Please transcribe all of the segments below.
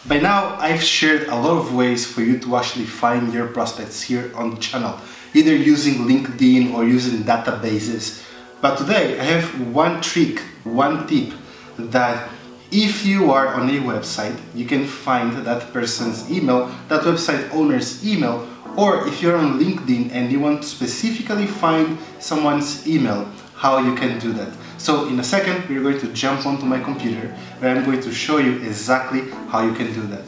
By now, I've shared a lot of ways for you to actually find your prospects here on the channel, either using LinkedIn or using databases. But today I have one trick, one tip that if you are on a website, you can find that person's email, that website owner's email, or if you're on LinkedIn and you want to specifically find someone's email, how you can do that. So in a second, we're going to jump onto my computer where I'm going to show you exactly how you can do that.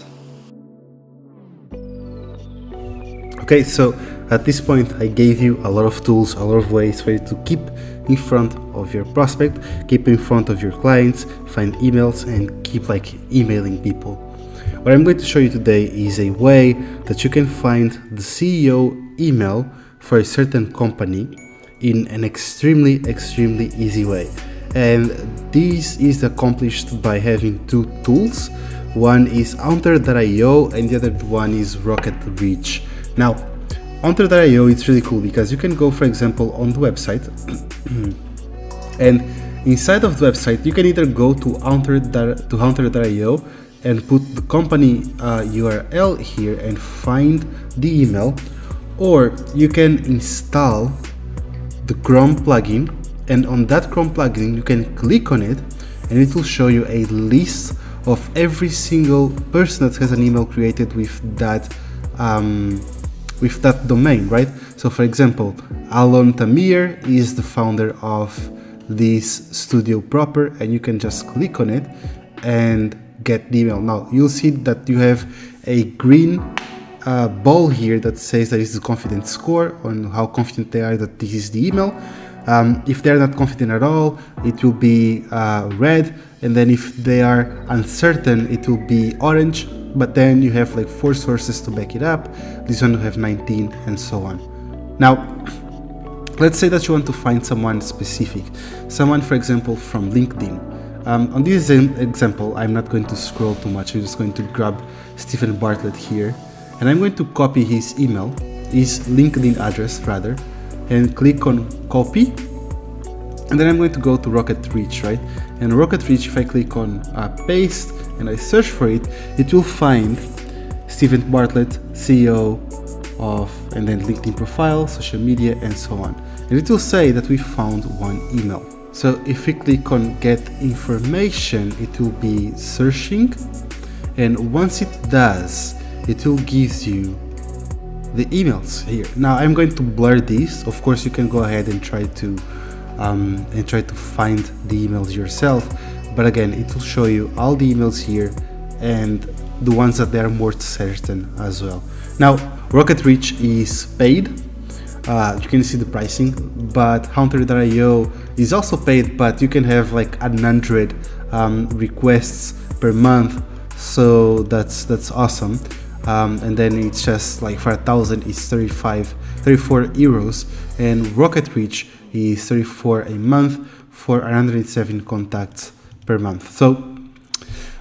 Okay, so at this point I gave you a lot of tools, a lot of ways for you to keep in front of your prospect, keep in front of your clients, find emails and keep emailing people. What I'm going to show you today is a way that you can find the CEO email for a certain company in an extremely easy way. And this is accomplished by having two tools. One is Haunter.io and the other one is RocketReach. Now, Haunter.io is really cool because you can go, for example, on the website and inside of the website you can either go to Haunter.io and put the company URL here and find the email, or you can install the Chrome plugin, and on that Chrome plugin you can click on it and it will show you a list of every single person that has an email created with that domain, right? So for example, Alon Tamir is the founder of this studio proper, and you can just click on it and get the email. Now you'll see that you have a green ball here that says that it's the confidence score on how confident they are that this is the email. If they're not confident at all, it will be red, and then if they are uncertain, it will be orange. But then you have 4 sources to back it up. This one will have 19 and so on. Now, let's say that you want to find someone specific, someone, for example, from LinkedIn. On this example, I'm not going to scroll too much. I'm just going to grab Stephen Bartlett here, and I'm going to copy his email, his LinkedIn address rather, and click on copy. And then I'm going to go to RocketReach, right? And RocketReach, if I click on paste and I search for it, it will find Stephen Bartlett, CEO of, and then LinkedIn profile, social media, and so on. And it will say that we found one email. So if we click on get information, it will be searching. And once it does, it will give you the emails here. Now I'm going to blur these. Of course, you can go ahead and try to find the emails yourself, but again, it will show you all the emails here and the ones that they are more certain as well. Now, RocketReach is paid. You can see the pricing, but Haunter.io is also paid, but you can have 100 requests per month, so that's awesome. And then it's just for 1,000 it's 34 euros, and RocketReach is 34 a month for 107 contacts per month. So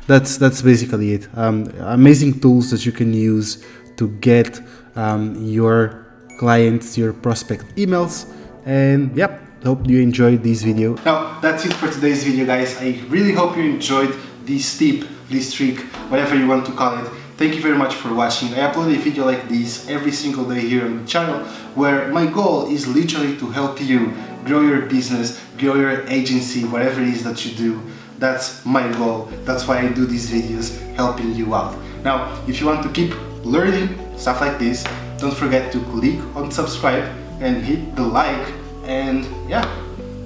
that's basically it. Amazing tools that you can use to get your clients, your prospect emails. And yep, hope you enjoyed this video. Now that's it for today's video, guys. I really hope you enjoyed this tip, this trick, whatever you want to call it. Thank you very much for watching. I upload a video like this every single day here on the channel, where my goal is literally to help you grow your business, grow your agency, whatever it is that you do. That's my goal. That's why I do these videos, helping you out. Now, if you want to keep learning stuff like this, don't forget to click on subscribe and hit the like, and yeah,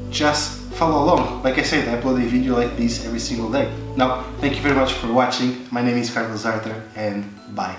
just follow along. Like I said, I upload a video like this every single day. Now, thank you very much for watching. My name is Carlos Arthur, and bye.